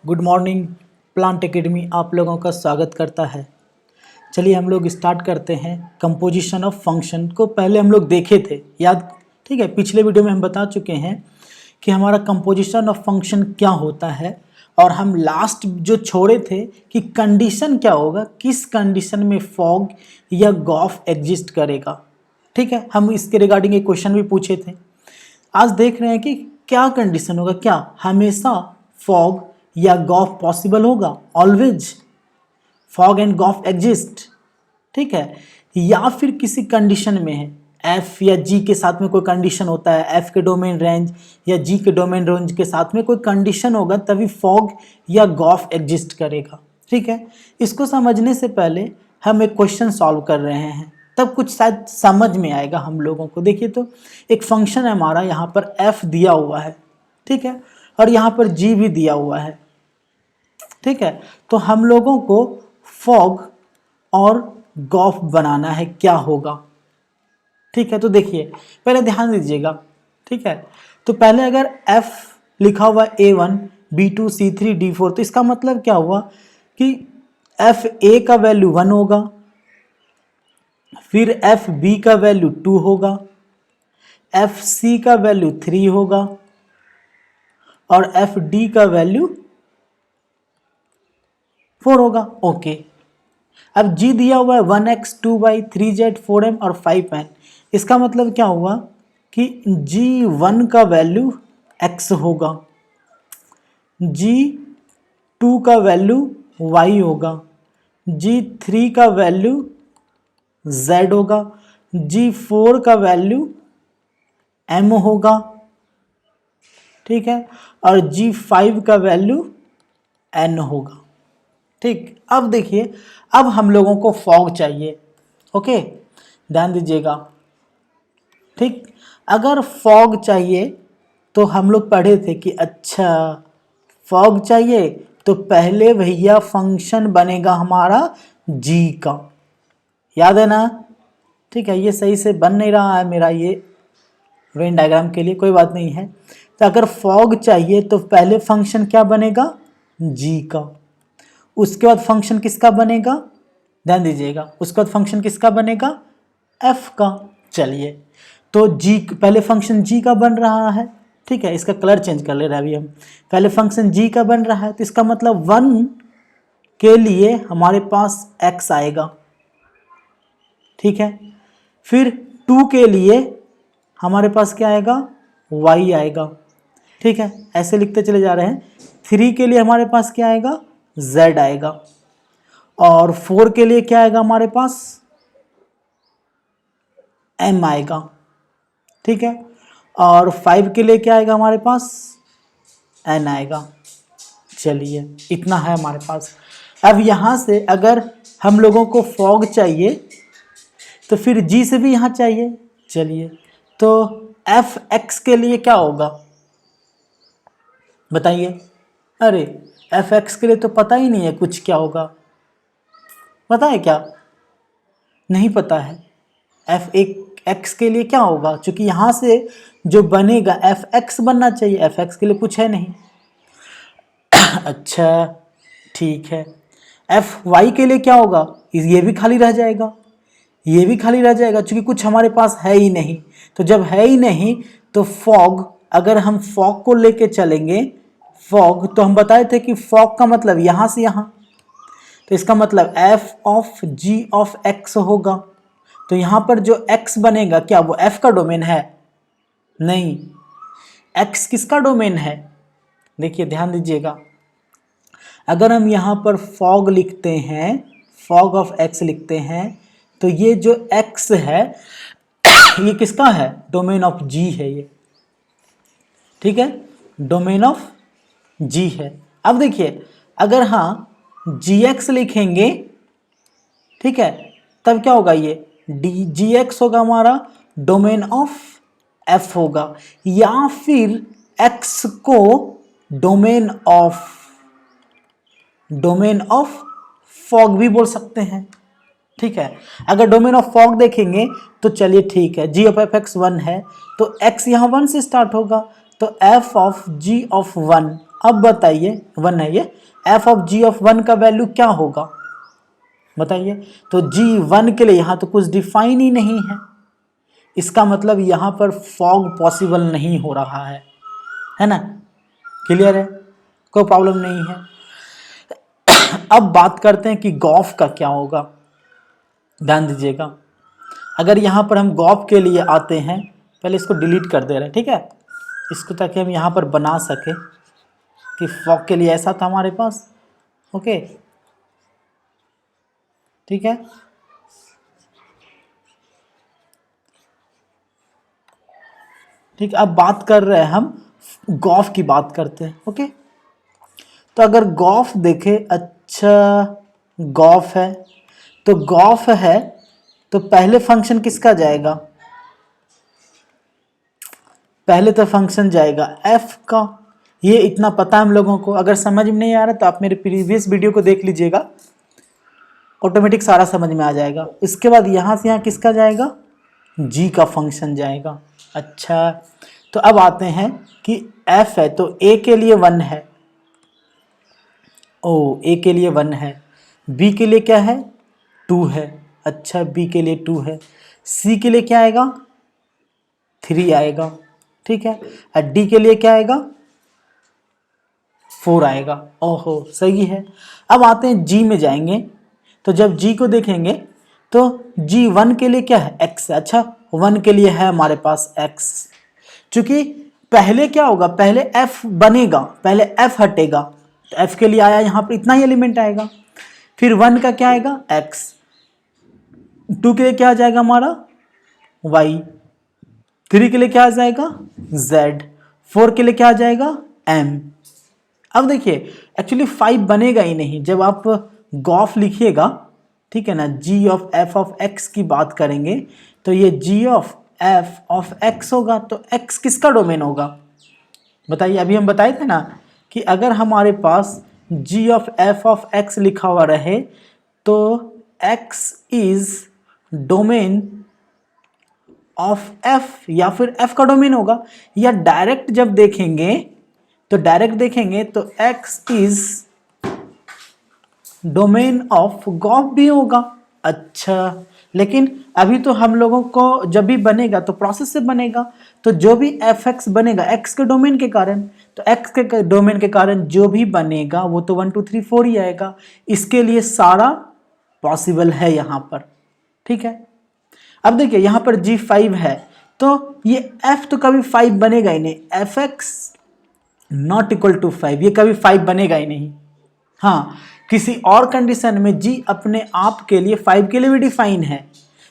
Good morning. Plant academy आप लोगों का स्वागत करता है। चलिए हम लोग स्टार्ट करते हैं। कंपोजिशन ऑफ फंक्शन को पहले हम लोग देखे थे, याद? ठीक है, पिछले वीडियो में हम बता चुके हैं कि हमारा कंपोजिशन ऑफ फंक्शन क्या होता है, और हम लास्ट जो छोड़े थे कि कंडीशन क्या होगा, किस कंडीशन में फॉग या गॉफ एग्जिस्ट करेगा। ठीक है, हम इसके रिगार्डिंग एक क्वेश्चन भी पूछे थे। आज देख रहे हैं कि क्या कंडीशन होगा, क्या हमेशा फॉग या गॉफ पॉसिबल होगा, always fog and gof exist, ठीक है, या फिर किसी कंडीशन में है, एफ या जी के साथ में कोई कंडीशन होता है, एफ के डोमेन रेंज या जी के डोमेन रेंज के साथ में कोई कंडीशन होगा तभी फॉग या गॉफ एग्जिस्ट करेगा। ठीक है, इसको समझने से पहले हम एक क्वेश्चन सॉल्व कर रहे हैं, तब कुछ शायद समझ में आएगा हम लोगों को। देखिए तो एक फंक्शन है हमारा, यहाँ पर एफ दिया हुआ है, ठीक है, और यहाँ पर जी भी दिया हुआ है। ठीक है, तो हम लोगों को फॉग और गॉफ बनाना है, क्या होगा। ठीक है, तो देखिए पहले ध्यान दीजिएगा। ठीक है, तो पहले अगर f लिखा हुआ A1 B2 C3 D4, तो इसका मतलब क्या हुआ कि एफ ए का वैल्यू 1 होगा, फिर एफ बी का वैल्यू 2 होगा, एफ सी का वैल्यू 3 होगा, और एफ डी का वैल्यू 4 होगा। ओके, अब जी दिया हुआ है 1x 2y 3z 4m और 5n। इसका मतलब क्या हुआ कि G1 का वैल्यू x होगा, G2 का वैल्यू y होगा, G3 का वैल्यू z होगा, G4 का वैल्यू m होगा, ठीक है, और G5 का वैल्यू n होगा। ठीक, अब देखिए, अब हम लोगों को फॉग चाहिए। ओके, ध्यान दीजिएगा। ठीक, अगर फॉग चाहिए तो हम लोग पढ़े थे कि अच्छा फॉग चाहिए तो पहले भैया फंक्शन बनेगा हमारा जी का, याद है ना? ठीक है, ये सही से बन नहीं रहा है मेरा ये वेन डायग्राम के लिए, कोई बात नहीं है। तो अगर फॉग चाहिए तो पहले फंक्शन क्या बनेगा, जी का। उसके बाद फंक्शन किसका बनेगा, ध्यान दीजिएगा, उसके बाद फंक्शन किसका बनेगा, एफ का। चलिए, तो जी पहले फंक्शन जी का बन रहा है। ठीक है, इसका कलर चेंज कर ले रहे हैं अभी हम। पहले फंक्शन जी का बन रहा है, तो इसका मतलब 1 के लिए हमारे पास x आएगा, ठीक है, फिर 2 के लिए हमारे पास क्या आएगा, y आएगा। ठीक है, ऐसे लिखते चले जा रहे हैं। 3 के लिए हमारे पास क्या आएगा, z आएगा, और 4 के लिए क्या आएगा हमारे पास, m आएगा। ठीक है, और 5 के लिए क्या आएगा हमारे पास, n आएगा। चलिए, इतना है हमारे पास। अब यहाँ से अगर हम लोगों को फॉग चाहिए तो फिर g से भी यहाँ चाहिए। चलिए, तो एफ एक्स के लिए क्या होगा बताइए। अरे एफ एक्स के लिए तो पता ही नहीं है कुछ, क्या होगा पता है क्या, नहीं पता है। एफ एक्स के लिए क्या होगा, क्योंकि यहाँ से जो बनेगा एफ एक्स बनना चाहिए, एफ एक्स के लिए कुछ है नहीं। अच्छा ठीक है, एफ वाई के लिए क्या होगा, ये भी खाली रह जाएगा, ये भी खाली रह जाएगा, क्योंकि कुछ हमारे पास है ही नहीं। तो जब है ही नहीं तो फॉग, अगर हम फॉग को लेके चलेंगे, फॉग तो हम बताए थे कि फॉग का मतलब यहाँ से यहाँ, तो इसका मतलब f of g of x होगा। तो यहाँ पर जो x बनेगा, क्या वो f का डोमेन है, नहीं, x किसका डोमेन है, देखिए ध्यान दीजिएगा। अगर हम यहाँ पर फॉग लिखते हैं, फॉग ऑफ x लिखते हैं, तो ये जो x है ये किसका है, डोमेन ऑफ g है ये, ठीक है, डोमेन ऑफ g है। अब देखिए, अगर हाँ gx लिखेंगे, ठीक है, तब क्या होगा, ये gx होगा हमारा डोमेन ऑफ f होगा, या फिर x को डोमेन ऑफ फॉग भी बोल सकते हैं। ठीक है, अगर डोमेन ऑफ फॉग देखेंगे तो चलिए ठीक है, g ऑफ f x 1 है, तो x यहाँ 1 से स्टार्ट होगा, तो f ऑफ g ऑफ 1 अब बताइए 1 है ये, एफ ऑफ जी ऑफ 1 का वैल्यू क्या होगा बताइए। तो G1 के लिए यहाँ तो कुछ डिफाइन ही नहीं है, इसका मतलब यहाँ पर फॉग पॉसिबल नहीं हो रहा है ना। क्लियर है, कोई प्रॉब्लम नहीं है। अब बात करते हैं कि गॉफ का क्या होगा। ध्यान दीजिएगा, अगर यहाँ पर हम गॉफ के लिए आते हैं, पहले इसको डिलीट कर दे रहे हैं, ठीक है, इसको ताकि हम यहाँ पर बना सके कि फॉग के लिए ऐसा था हमारे पास। ओके, ठीक है। ठीक, अब बात कर रहे हैं हम गॉफ की, बात करते हैं। ओके, तो अगर गॉफ देखे, अच्छा गॉफ है, तो गॉफ है तो पहले फंक्शन किसका जाएगा, पहले तो फंक्शन जाएगा एफ का। ये इतना पता है हम लोगों को, अगर समझ में नहीं आ रहा तो आप मेरे प्रीवियस वीडियो को देख लीजिएगा, ऑटोमेटिक सारा समझ में आ जाएगा। इसके बाद यहाँ से यहाँ किसका जाएगा, जी का फंक्शन जाएगा। अच्छा, तो अब आते हैं कि एफ है तो ए के लिए 1 है, ओ ए के लिए 1 है, बी के लिए क्या है 2 है, अच्छा बी के लिए 2 है, सी के लिए क्या आएगा 3 आएगा, ठीक है, और डी के लिए क्या आएगा 4 आएगा। ओहो सही है। अब आते हैं जी में जाएंगे, तो जब जी को देखेंगे तो G1 के लिए क्या है x, अच्छा 1 के लिए है हमारे पास x, चूंकि पहले क्या होगा, पहले f बनेगा, पहले f हटेगा, तो f के लिए आया यहाँ पर इतना ही एलिमेंट आएगा, फिर 1 का क्या आएगा x, 2 के लिए क्या आ जाएगा हमारा y, 3 के लिए क्या आ जाएगा z, 4 के लिए क्या आ जाएगा m। अब देखिए एक्चुअली 5 बनेगा ही नहीं, जब आप गॉफ लिखिएगा, ठीक है ना, g of f of x की बात करेंगे तो ये g of f of x होगा, तो x किसका डोमेन होगा बताइए। अभी हम बताए थे ना कि अगर हमारे पास g of f of x लिखा हुआ रहे तो x is domain of f, या फिर f का डोमेन होगा, या डायरेक्ट जब देखेंगे तो x is domain of gof भी होगा। अच्छा, लेकिन अभी तो हम लोगों को जब भी बनेगा तो प्रोसेस से बनेगा, तो जो भी एफ एक्स बनेगा x के डोमेन के कारण, तो x के डोमेन के कारण जो भी बनेगा वो तो 1 2 3 4 ही आएगा, इसके लिए सारा पॉसिबल है यहाँ पर, ठीक है। अब देखिए यहाँ पर G5 है तो ये f तो कभी 5 बनेगा ही नहीं, f x not equal to 5, ये कभी 5 बनेगा ही नहीं। हाँ, किसी और कंडीशन में g अपने आप के लिए 5 के लिए भी डिफाइन है,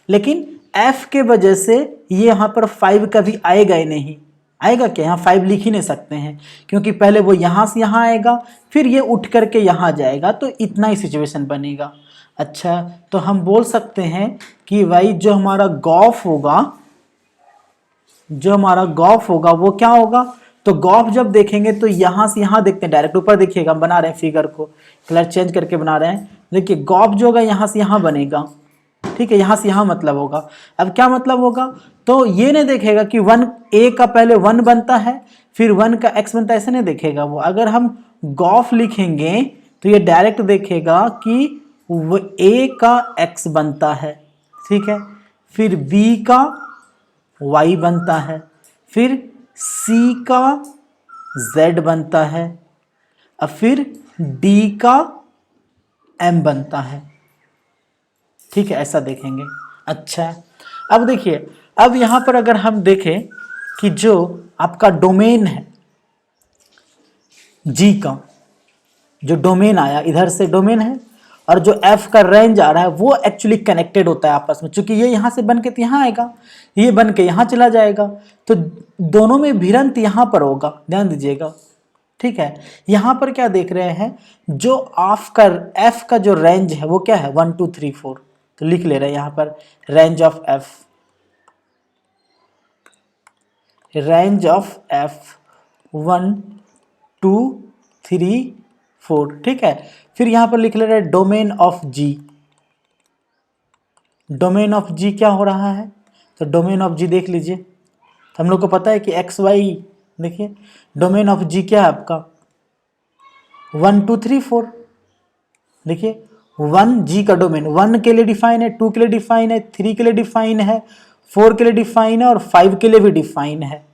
लेकिन f के वजह से ये यहाँ पर 5 कभी आएगा ही नहीं। आएगा क्या, यहाँ 5 लिख ही नहीं सकते हैं, क्योंकि पहले वो यहाँ से यहाँ आएगा फिर ये उठ करके यहाँ जाएगा, तो इतना ही सिचुएशन बनेगा। अच्छा, तो हम बोल सकते हैं कि भाई जो हमारा गॉफ होगा वो क्या होगा, तो गॉफ जब देखेंगे तो यहाँ से यहाँ देखते हैं, डायरेक्ट ऊपर देखिएगा, हम बना रहे हैं फिगर को, कलर चेंज करके बना रहे हैं। देखिए गॉफ जो होगा यहाँ से यहाँ बनेगा, ठीक है, यहाँ से यहाँ मतलब होगा। अब क्या मतलब होगा, तो ये नहीं देखेगा कि 1 a का पहले 1 बनता है फिर 1 का x बनता है, ऐसे नहीं देखेगा वो। अगर हम गॉफ लिखेंगे तो ये डायरेक्ट देखेगा कि वो a का x बनता है, ठीक है, फिर b का y बनता है, फिर c का z बनता है, और फिर d का m बनता है, ठीक है, ऐसा देखेंगे। अच्छा, अब देखिए, अब यहाँ पर अगर हम देखें कि जो आपका डोमेन है जी का, जो डोमेन आया इधर से डोमेन है, और जो f का रेंज आ रहा है वो एक्चुअली कनेक्टेड होता है आपस में, क्योंकि ये यहाँ से बन के यहाँ आएगा, ये बन के यहाँ चला जाएगा, तो दोनों में भिन्नता यहाँ पर होगा, ध्यान दीजिएगा, ठीक है। यहाँ पर क्या देख रहे हैं, जो f का जो रेंज है वो क्या है 1 2 3 4, तो लिख ले रहे हैं यहाँ पर range of f, range of f 1 2 3 4, ठीक है। फिर यहाँ पर लिख ले रहे हैं domain of g, domain of g क्या हो रहा है, तो डोमेन ऑफ g देख लीजिए, तो हम लोग को पता है कि x y, देखिए डोमेन ऑफ g क्या है आपका 1 2 3 4। देखिए 1 जी का डोमेन 1 के लिए डिफाइन है, 2 के लिए डिफाइन है, 3 के लिए डिफाइन है, 4 के लिए डिफाइन है और 5 के लिए भी डिफाइन है।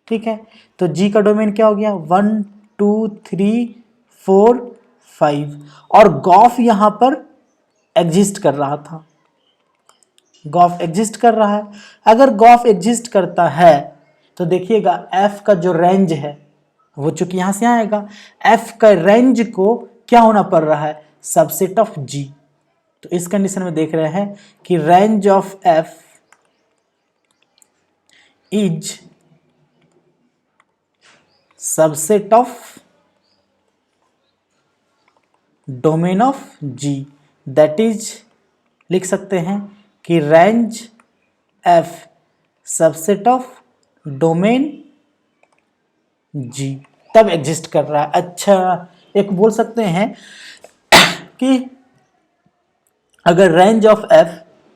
ठीक है, तो जी का डोमेन क्या हो गया 1 2 3 4 5। और गॉफ यहां पर एग्जिस्ट कर रहा था, गॉफ एग्जिस्ट कर रहा है। अगर गॉफ एग्जिस्ट करता है तो देखिएगा एफ का जो रेंज है वो चूंकि यहां से आएगा, एफ का रेंज को क्या होना पड़ रहा है, सबसेट ऑफ जी। तो इस कंडीशन में देख रहे हैं कि range of f is subset of domain of g. That is लिख सकते हैं कि range f subset of domain g, तब एग्जिस्ट कर रहा है। अच्छा, एक बोल सकते हैं कि अगर रेंज ऑफ एफ,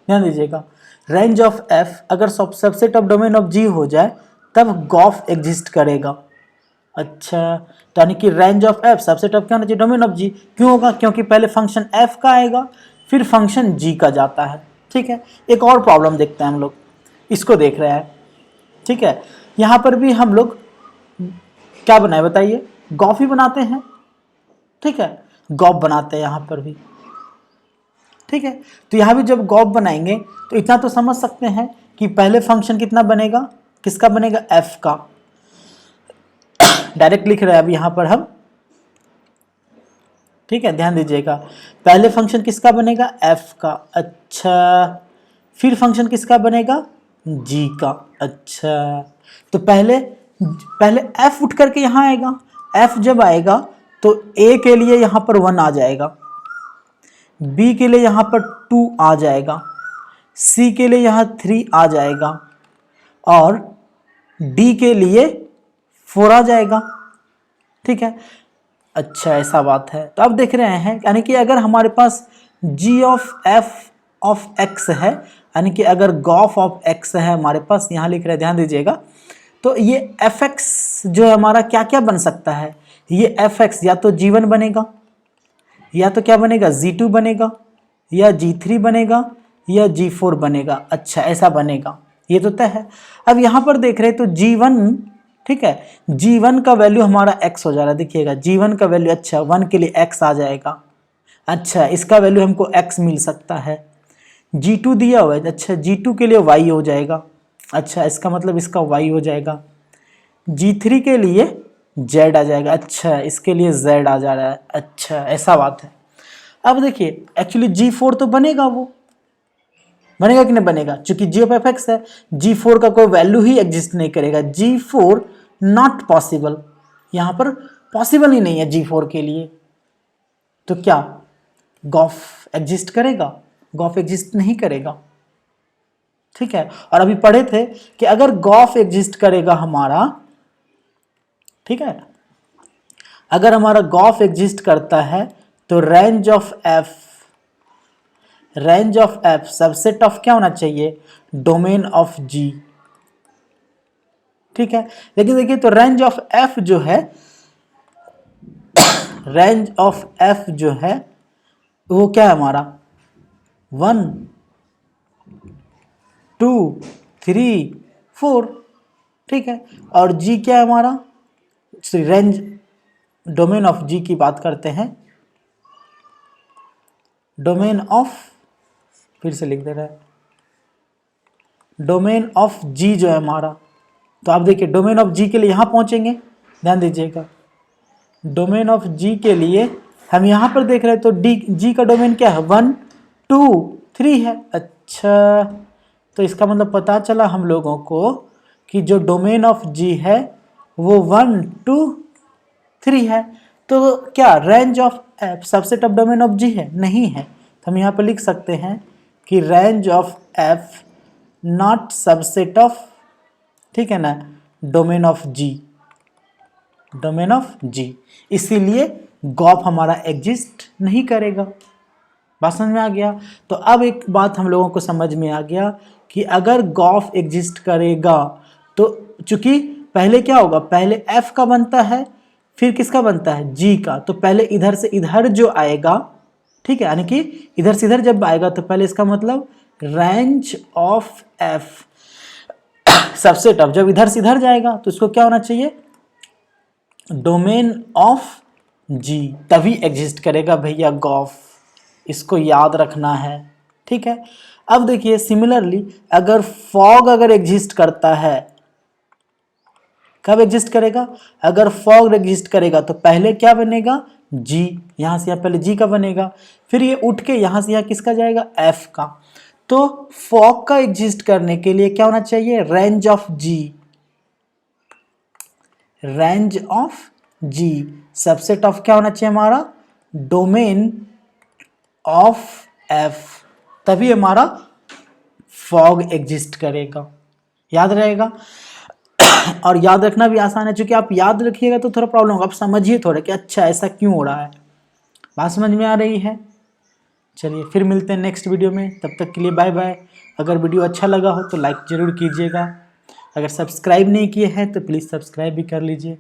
ध्यान दीजिएगा, रेंज ऑफ एफ अगर सबसेट ऑफ डोमेन ऑफ जी हो जाए तब गॉफ एग्जिस्ट करेगा। अच्छा, तो यानी कि range of f subset of क्या होना चाहिए, डोमेन ऑफ जी। क्यों होगा, क्योंकि पहले फंक्शन एफ का आएगा फिर फंक्शन जी का जाता है। ठीक है, एक और प्रॉब्लम देखते हैं हम लोग, इसको देख रहे हैं। ठीक है, यहाँ पर भी हम लोग क्या बनाए बताइए, गॉफ ही बनाते हैं। ठीक है, गॉफ बनाते हैं यहाँ पर भी। ठीक है, तो यहाँ भी जब गॉफ बनाएंगे तो इतना तो समझ सकते हैं कि पहले फंक्शन कितना बनेगा, किसका बनेगा, एफ का। डायरेक्ट लिख रहे हैं अब यहाँ पर हम। ठीक है, ध्यान दीजिएगा, पहले फंक्शन किसका बनेगा, एफ का। अच्छा, फिर फंक्शन किसका बनेगा, जी का। अच्छा, तो पहले एफ उठ करके यहाँ आएगा, एफ जब आएगा तो ए के लिए यहाँ पर 1 आ जाएगा, बी के लिए यहाँ पर 2 आ जाएगा, सी के लिए यहाँ 3 आ जाएगा और डी के लिए 4 आ जाएगा। ठीक है, अच्छा ऐसा बात है। तो अब देख रहे हैं यानी कि अगर हमारे पास जी ऑफ एफ ऑफ एक्स है, यानी कि अगर गॉफ ऑफ एक्स है हमारे पास, यहाँ लिख रहे हैं, ध्यान दीजिएगा, तो ये एफ एक्स जो है हमारा क्या क्या बन सकता है, ये एफ एक्स या तो G1 बनेगा, या तो क्या बनेगा, G2 बनेगा, या G3 बनेगा, या G4 बनेगा। अच्छा ऐसा बनेगा, ये तो तय है। अब यहाँ पर देख रहे हैं तो G1, ठीक है, G1 का वैल्यू हमारा x हो जा रहा है। देखिएगा G1 का वैल्यू, अच्छा 1 के लिए x आ जाएगा। अच्छा, इसका वैल्यू हमको x मिल सकता है। G2 दिया हुआ है, अच्छा G2 के लिए y हो जाएगा। अच्छा, इसका मतलब इसका y हो जाएगा। G3 के लिए z आ जाएगा। अच्छा, इसके लिए z आ जा रहा है। अच्छा ऐसा बात है। अब देखिए एक्चुअली G4 तो बनेगा, वो बनेगा कि नहीं बनेगा, चूंकि जी ऑफ एफ एक्स है, G4 का कोई वैल्यू ही एग्जिस्ट नहीं करेगा। G4 नॉट पॉसिबल, यहां पर पॉसिबल ही नहीं है G4 के लिए। तो क्या गॉफ एग्जिस्ट करेगा, गॉफ एग्जिस्ट नहीं करेगा। ठीक है, और अभी पढ़े थे कि अगर गॉफ एग्जिस्ट करेगा हमारा, ठीक है, अगर हमारा गॉफ एग्जिस्ट करता है तो range of f subset of क्या होना चाहिए, डोमेन ऑफ जी। ठीक है, लेकिन देखिए तो रेंज ऑफ एफ जो है, रेंज ऑफ एफ जो है वो क्या है हमारा, 1 2 3 4। ठीक है, और जी क्या है हमारा, रेंज डोमेन ऑफ जी की बात करते हैं, डोमेन ऑफ, फिर से लिख दे रहा है, डोमेन ऑफ जी जो है हमारा। तो आप देखिए डोमेन ऑफ जी के लिए यहां पहुंचेंगे, ध्यान दीजिएगा, डोमेन ऑफ जी के लिए हम यहां पर देख रहे हैं तो डी जी का डोमेन क्या है, 1 2 3 है। अच्छा, तो इसका मतलब पता चला हम लोगों को कि जो डोमेन ऑफ जी है वो 1 2 3 है। तो क्या range of f subset of domain of g है, नहीं है। तो हम यहाँ पर लिख सकते हैं कि range of f not subset of, ठीक है ना, domain of g, domain of g, इसीलिए गॉफ हमारा एग्जिस्ट नहीं करेगा। बात समझ में आ गया। तो अब एक बात हम लोगों को समझ में आ गया कि अगर गॉफ एग्जिस्ट करेगा तो चूंकि पहले क्या होगा, पहले एफ का बनता है फिर किसका बनता है, जी का। तो पहले इधर से इधर जो आएगा, ठीक है, यानी कि इधर से इधर जब आएगा तो पहले इसका मतलब range of f, subset of, जब इधर से इधर जाएगा तो इसको क्या होना चाहिए, डोमेन ऑफ जी, तभी एग्जिस्ट करेगा भैया गॉफ, इसको याद रखना है, ठीक है। अब देखिए सिमिलरली अगर फॉग अगर एग्जिस्ट करता है, कब एग्जिस्ट करेगा, अगर फॉग एग्जिस्ट करेगा तो पहले क्या बनेगा, जी, यहां से यहां पहले जी का बनेगा, फिर ये उठ के यहां से यहां किसका जाएगा, एफ का। तो फॉग का एग्जिस्ट करने के लिए क्या होना चाहिए, range of g, range of g, subset of क्या होना चाहिए हमारा, डोमेन ऑफ एफ, तभी हमारा फॉग एग्जिस्ट करेगा, याद रहेगा। और याद रखना भी आसान है, क्योंकि आप याद रखिएगा तो थोड़ा प्रॉब्लम होगा, आप समझिए थोड़ा कि अच्छा ऐसा क्यों हो रहा है, बात समझ में आ रही है। चलिए फिर मिलते हैं नेक्स्ट वीडियो में, तब तक के लिए बाय बाय। अगर वीडियो अच्छा लगा हो तो लाइक ज़रूर कीजिएगा, अगर सब्सक्राइब नहीं किए हैं तो प्लीज़ सब्सक्राइब भी कर लीजिए।